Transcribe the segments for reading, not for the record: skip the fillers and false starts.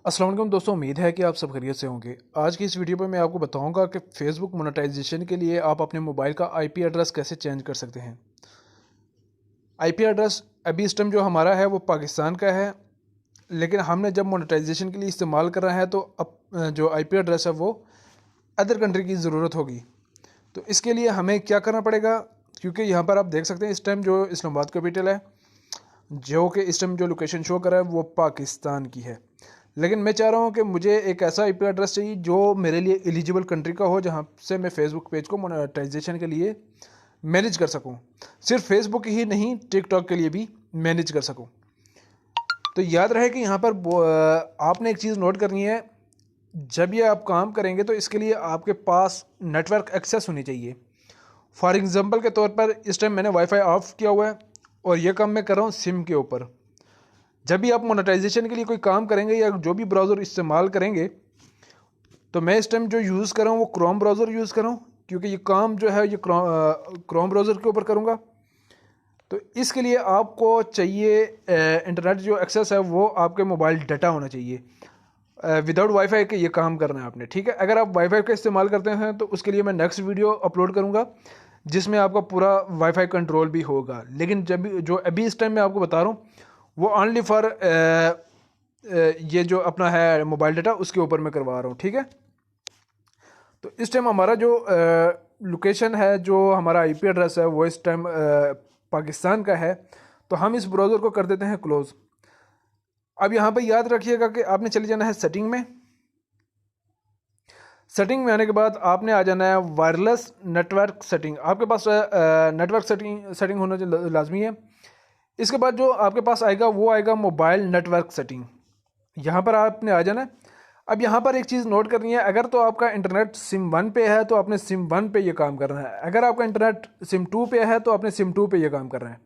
अस्सलाम वालेकुम दोस्तों, उम्मीद है कि आप सब खैरियत से होंगे। आज की इस वीडियो में मैं आपको बताऊंगा कि फेसबुक मोनेटाइजेशन के लिए आप अपने मोबाइल का आईपी एड्रेस कैसे चेंज कर सकते हैं। आईपी एड्रेस अभी इस टाइम जो हमारा है वो पाकिस्तान का है, लेकिन हमने जब मोनेटाइजेशन के लिए इस्तेमाल कर रहे हैं तो अब जो आईपी एड्रेस है वो अदर कंट्री की ज़रूरत होगी। तो इसके लिए हमें क्या करना पड़ेगा, क्योंकि यहाँ पर आप देख सकते हैं इस टाइम जो इस्लामाबाद कैपिटल है, जो कि इस टाइम जो लोकेशन शो कर रहा है वो पाकिस्तान की है। लेकिन मैं चाह रहा हूँ कि मुझे एक ऐसा आईपी एड्रेस चाहिए जो मेरे लिए एलिजिबल कंट्री का हो, जहाँ से मैं फेसबुक पेज को मोनेटाइजेशन के लिए मैनेज कर सकूँ। सिर्फ फेसबुक ही नहीं, टिकटॉक के लिए भी मैनेज कर सकूँ। तो याद रहे कि यहाँ पर आपने एक चीज़ नोट करनी है। जब ये आप काम करेंगे तो इसके लिए आपके पास नेटवर्क एक्सेस होनी चाहिए। फॉर एग्ज़ाम्पल के तौर पर इस टाइम मैंने वाईफाई ऑफ किया हुआ है और ये काम मैं कर रहा हूँ सिम के ऊपर। जब भी आप मोनेटाइजेशन के लिए कोई काम करेंगे या जो भी ब्राउज़र इस्तेमाल करेंगे, तो मैं इस टाइम जो यूज़ कर रहा हूँ वो क्रोम ब्राउज़र यूज़ कर रहा हूँ, क्योंकि ये काम जो है ये क्रोम ब्राउज़र के ऊपर करूँगा। तो इसके लिए आपको चाहिए इंटरनेट जो एक्सेस है वो आपके मोबाइल डाटा होना चाहिए। विदाउट वाईफाई के ये काम करना है आपने, ठीक है। अगर आप वाईफाई का इस्तेमाल करते हैं तो उसके लिए मैं नेक्स्ट वीडियो अपलोड करूँगा जिसमें आपका पूरा वाईफाई कंट्रोल भी होगा। लेकिन जब जो अभी इस टाइम मैं आपको बता रहा हूँ वो ओनली फॉर ये जो अपना है मोबाइल डाटा उसके ऊपर मैं करवा रहा हूँ, ठीक है। तो इस टाइम हमारा जो लोकेशन है, जो हमारा आईपी एड्रेस है वो इस टाइम पाकिस्तान का है। तो हम इस ब्राउज़र को कर देते हैं क्लोज़। अब यहाँ पर याद रखिएगा कि आपने चले जाना है सेटिंग में। सेटिंग में आने के बाद आपने आ जाना है वायरलेस नेटवर्क सेटिंग। आपके पास नेटवर्क सेटिंग होना लाजमी है। इसके बाद जो आपके पास आएगा वो आएगा मोबाइल नेटवर्क सेटिंग। यहाँ पर आपने आ जाना है। अब यहाँ पर एक चीज़ नोट करनी है, अगर तो आपका इंटरनेट सिम 1 पे है तो आपने सिम 1 पे ये काम करना है। अगर आपका इंटरनेट सिम 2 पे है तो आपने सिम 2 पे ये काम करना है।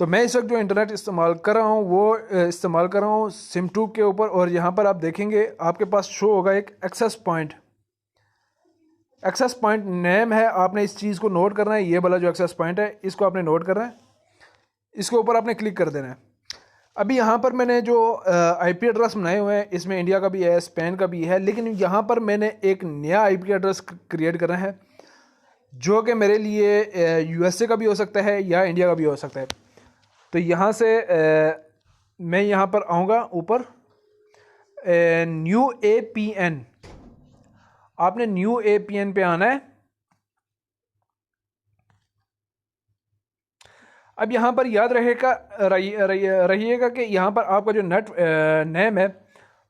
तो मैं इस वक्त जो इंटरनेट इस्तेमाल कर रहा हूँ वो इस्तेमाल कर रहा हूँ सिम 2 के ऊपर। और यहाँ पर आप देखेंगे आपके पास शो होगा एक access point. Access point name है, आपने इस चीज़ को नोट करना है। ये वाला जो एक्सेस पॉइंट है इसको आपने नोट करना है, इसके ऊपर आपने क्लिक कर देना है। अभी यहाँ पर मैंने जो आईपी एड्रेस बनाए हुए हैं इसमें इंडिया का भी है, स्पेन का भी है, लेकिन यहाँ पर मैंने एक नया आईपी एड्रेस क्रिएट करना है जो कि मेरे लिए यूएसए का भी हो सकता है या इंडिया का भी हो सकता है। तो यहाँ से मैं यहाँ पर आऊँगा ऊपर, न्यू एपीएन। आपने न्यू एपीएन पे आना है। अब यहाँ पर याद रहेगा रहिएगा कि यहाँ पर आपका जो नेट नेम है,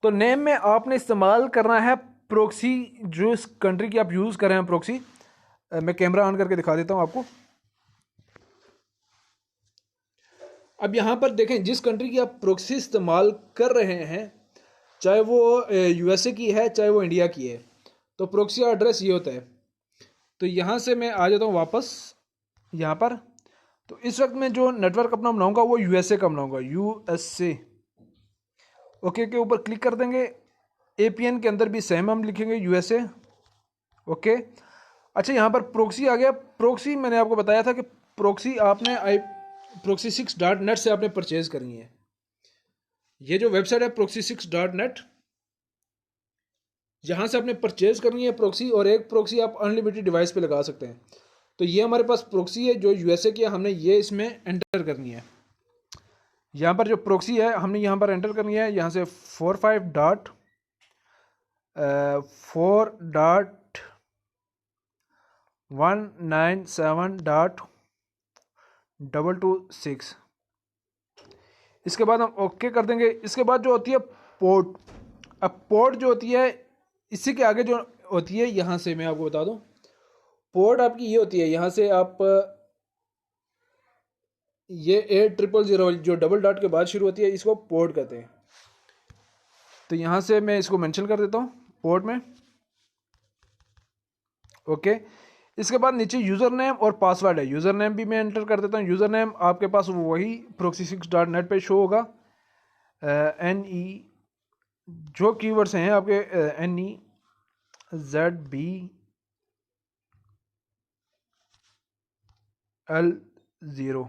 तो नेम में आपने इस्तेमाल करना है प्रोक्सी। जो इस कंट्री की आप यूज़ कर रहे हैं प्रोक्सी, मैं कैमरा ऑन करके दिखा देता हूँ आपको। अब यहाँ पर देखें जिस कंट्री की आप प्रोक्सी इस्तेमाल कर रहे हैं, चाहे वो यूएसए की है चाहे वो इंडिया की है, तो प्रोक्सी का एड्रेस ये होता है। तो यहाँ से मैं आ जाता हूँ वापस यहाँ पर। तो इस वक्त मैं जो नेटवर्क अपना बनाऊंगा वो यूएसए का बनाऊंगा, यूएसए। ओके के ऊपर क्लिक कर देंगे। एपीएन के अंदर भी सेम हम लिखेंगे यूएसए। ओके। अच्छा, यहाँ पर प्रोक्सी आ गया। प्रोक्सी मैंने आपको बताया था कि प्रोक्सी आपने proxy6.net से आपने परचेज करनी है। ये जो वेबसाइट है proxy6.net, यहाँ से आपने परचेज करनी है प्रोक्सी। और एक प्रोक्सी आप अनलिमिटेड डिवाइस पे लगा सकते हैं। तो ये हमारे पास प्रोक्सी है जो यूएसए की है, हमने ये इसमें एंटर करनी है। यहाँ पर जो प्रोक्सी है हमने यहाँ पर एंटर करनी है। यहाँ से 45.4.197.226। इसके बाद हम ओके कर देंगे। इसके बाद जो होती है पोर्ट। अब पोर्ट जो होती है इसी के आगे जो होती है, यहाँ से मैं आपको बता दूं, पोर्ट आपकी ये होती है। यहाँ से आप ये 8000 जो डबल डॉट के बाद शुरू होती है इसको पोर्ट कहते हैं। तो यहाँ से मैं इसको मेंशन कर देता हूँ पोर्ट में। ओके। इसके बाद नीचे यूज़र नेम और पासवर्ड है। यूज़र नेम भी मैं एंटर कर देता हूँ। यूज़र नेम आपके पास वही proxy6.net पे शो होगा। NE जो कीवर्ड्स हैं आपके NEZBL0।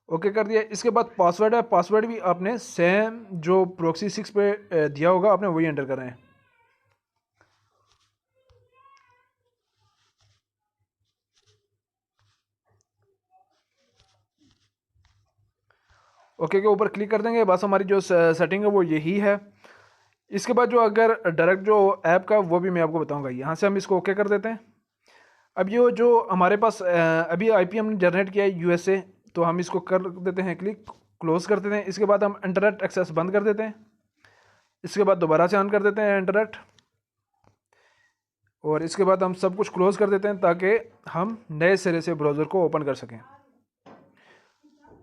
ओके कर दिया। इसके बाद पासवर्ड है, पासवर्ड भी आपने सेम जो प्रॉक्सी 6 पे दिया होगा आपने वही एंटर करना है। ओके के ऊपर क्लिक कर देंगे, बस हमारी जो सेटिंग है वो यही है। इसके बाद जो अगर डायरेक्ट जो ऐप का वो भी मैं आपको बताऊंगा। यहाँ से हम इसको ओके कर देते हैं। अब ये जो हमारे पास अभी आईपी हमने जनरेट किया है यूएसए, तो हम इसको कर देते हैं क्लिक, क्लोज कर देते हैं। इसके बाद हम इंटरनेट एक्सेस बंद कर देते हैं। इसके बाद दोबारा से ऑन कर देते हैं इंटरनेट, और इसके बाद हम सब कुछ क्लोज कर देते हैं ताकि हम नए सिरे से ब्राउज़र को ओपन कर सकें।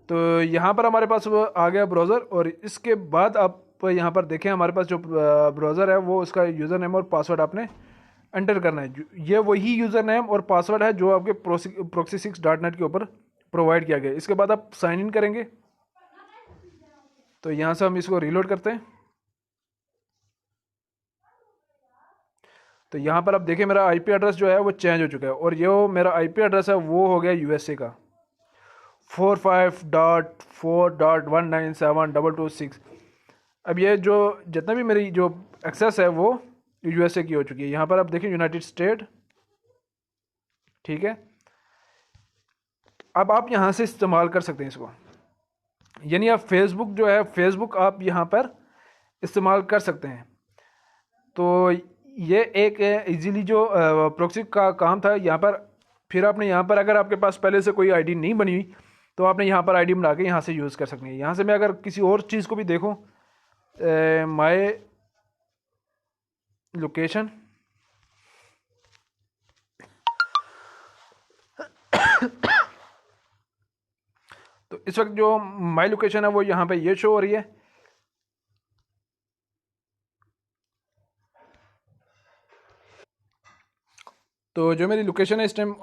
तो यहाँ पर हमारे पास वो आ गया ब्राउज़र, और इसके बाद आप यहाँ पर देखें हमारे पास जो ब्राउज़र है वो उसका यूज़र नेम और पासवर्ड आपने एंटर करना है। ये वही यूज़र नेम और पासवर्ड है जो आपके proxy6.net के ऊपर प्रोवाइड किया गया। इसके बाद आप साइन इन करेंगे, तो यहाँ से हम इसको रीलोड करते हैं। तो यहाँ पर आप देखें मेरा आईपी एड्रेस जो है वो चेंज हो चुका है, और ये मेरा आईपी एड्रेस है वो हो गया यूएसए का 45.4.197.226। अब ये जो जितना भी मेरी जो एक्सेस है वो यूएसए की हो चुकी है। यहाँ पर आप देखें यूनाइटेड स्टेट, ठीक है। अब आप यहाँ से इस्तेमाल कर सकते हैं इसको, यानी आप फेसबुक जो है फेसबुक आप यहाँ पर इस्तेमाल कर सकते हैं। तो ये एक इजीली जो प्रॉक्सी का काम था यहाँ पर। फिर आपने यहाँ पर अगर आपके पास पहले से कोई आईडी नहीं बनी हुई तो आपने यहाँ पर आईडी बना के यहाँ से यूज़ कर सकते हैं। यहाँ से मैं अगर किसी और चीज़ को भी देखूँ, माय लोकेशन, तो इस वक्त जो माय लोकेशन है वो यहाँ पे ये शो हो रही है। तो जो मेरी लोकेशन है इस टाइम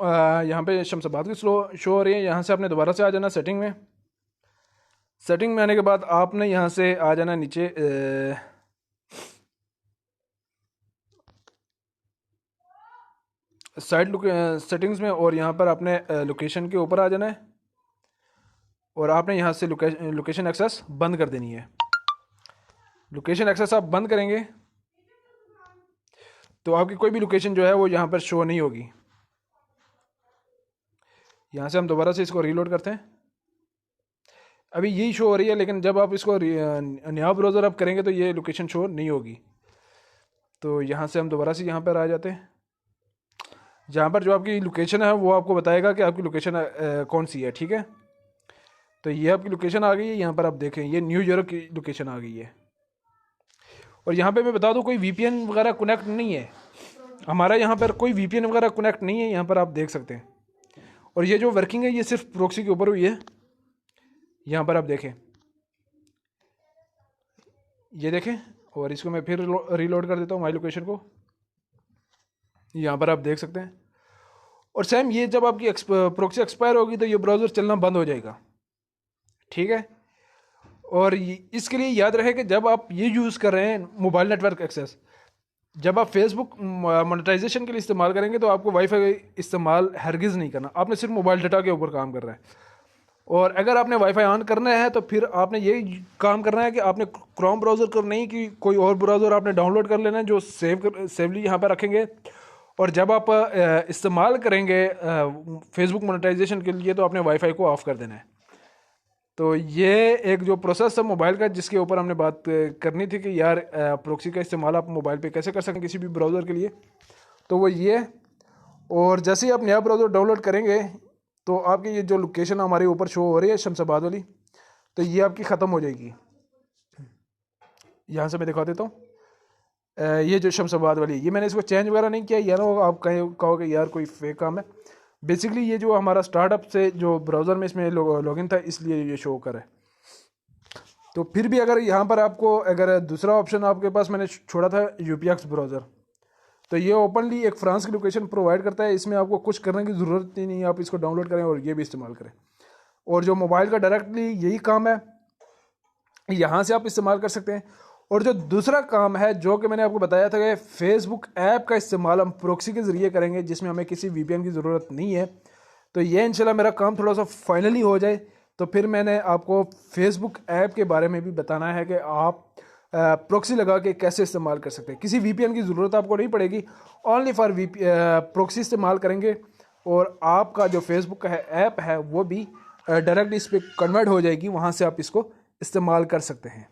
यहाँ पे शमशाबाद की शो हो रही है। यहाँ से आपने दोबारा से आ जाना सेटिंग में। सेटिंग में आने के बाद आपने यहाँ से आ जाना नीचे साइड सेटिंग्स में, और यहाँ पर आपने लोकेशन के ऊपर आ जाना है, और आपने यहाँ से लोकेशन एक्सेस बंद कर देनी है। लोकेशन एक्सेस आप बंद करेंगे तो आपकी कोई भी लोकेशन जो है वो यहाँ पर शो नहीं होगी। यहाँ से हम दोबारा से इसको रीलोड करते हैं। अभी यही शो हो रही है, लेकिन जब आप इसको नया ब्राउज़र आप करेंगे तो ये लोकेशन शो नहीं होगी। तो यहाँ से हम दोबारा से यहाँ पर आ जाते हैं, जहाँ पर जो आपकी लोकेशन है वो आपको बताएगा कि आपकी लोकेशन कौन सी है, ठीक है। तो ये आपकी लोकेशन आ गई है। यहाँ पर आप देखें ये न्यूयॉर्क की लोकेशन आ गई है। और यहाँ पे मैं बता दूँ कोई वीपीएन वगैरह कनेक्ट नहीं है हमारा, यहाँ पर कोई वीपीएन वगैरह कनेक्ट नहीं है। यहाँ पर आप देख सकते हैं। और ये जो वर्किंग है ये सिर्फ प्रॉक्सी के ऊपर हुई है। यहाँ पर आप देखें, ये देखें, और इसको मैं फिर रीलोड कर देता हूँ माई लोकेशन को। यहाँ पर आप देख सकते हैं। और सेम ये जब आपकी प्रॉक्सी एक्सपायर होगी तो ये ब्राउज़र चलना बंद हो जाएगा, ठीक है। और इसके लिए याद रहे कि जब आप ये यूज़ कर रहे हैं मोबाइल नेटवर्क एक्सेस, जब आप फेसबुक मोनेटाइजेशन के लिए इस्तेमाल करेंगे तो आपको वाईफाई इस्तेमाल हरगिज़ नहीं करना। आपने सिर्फ मोबाइल डाटा के ऊपर काम करना है। और अगर आपने वाईफाई ऑन करना है तो फिर आपने ये काम करना है कि आपने क्रोम ब्राउज़र कर नहीं कि कोई और ब्राउज़र आपने डाउनलोड कर लेना है जो सेवली यहाँ पर रखेंगे। और जब आप इस्तेमाल करेंगे फेसबुक मोनेटाइजेशन के लिए तो आपने वाईफाई को ऑफ़ कर देना है। तो ये एक जो प्रोसेस है मोबाइल का जिसके ऊपर हमने बात करनी थी कि यार प्रॉक्सी का इस्तेमाल आप मोबाइल पे कैसे कर सकें किसी भी ब्राउज़र के लिए, तो वो ये है। और जैसे ही आप नया ब्राउज़र डाउनलोड करेंगे तो आपकी ये जो लोकेशन हमारे ऊपर शो हो रही है शमशाबाद वाली, तो ये आपकी ख़त्म हो जाएगी। यहाँ से मैं दिखा देता हूँ। ये जो शमशाबाद वाली ये मैंने इसको चेंज वगैरह नहीं किया, यार आप कहोगे यार कोई फेक काम है। बेसिकली ये जो हमारा स्टार्टअप से जो ब्राउज़र में इसमें लॉगिन था इसलिए ये शो कर है। तो फिर भी अगर यहाँ पर आपको अगर दूसरा ऑप्शन आपके पास मैंने छोड़ा था यूपीएक्स ब्राउज़र, तो ये ओपनली एक फ्रांस की लोकेशन प्रोवाइड करता है। इसमें आपको कुछ करने की ज़रूरत ही नहीं है, आप इसको डाउनलोड करें और ये भी इस्तेमाल करें। और जो मोबाइल का डायरेक्टली यही काम है, यहाँ से आप इस्तेमाल कर सकते हैं। और जो दूसरा काम है जो कि मैंने आपको बताया था कि फेसबुक ऐप का इस्तेमाल हम प्रॉक्सी के ज़रिए करेंगे जिसमें हमें किसी वीपीएन की ज़रूरत नहीं है। तो ये इंशाल्लाह मेरा काम थोड़ा सा फाइनली हो जाए तो फिर मैंने आपको फेसबुक ऐप के बारे में भी बताना है कि आप प्रॉक्सी लगा के कैसे इस्तेमाल कर सकते हैं। किसी वीपीएन की ज़रूरत आपको नहीं पड़ेगी, ओनली फॉर प्रॉक्सी इस्तेमाल करेंगे और आपका जो फेसबुक का ऐप है वो भी डायरेक्ट इस पर कन्वर्ट हो जाएगी, वहाँ से आप इसको इस्तेमाल कर सकते हैं।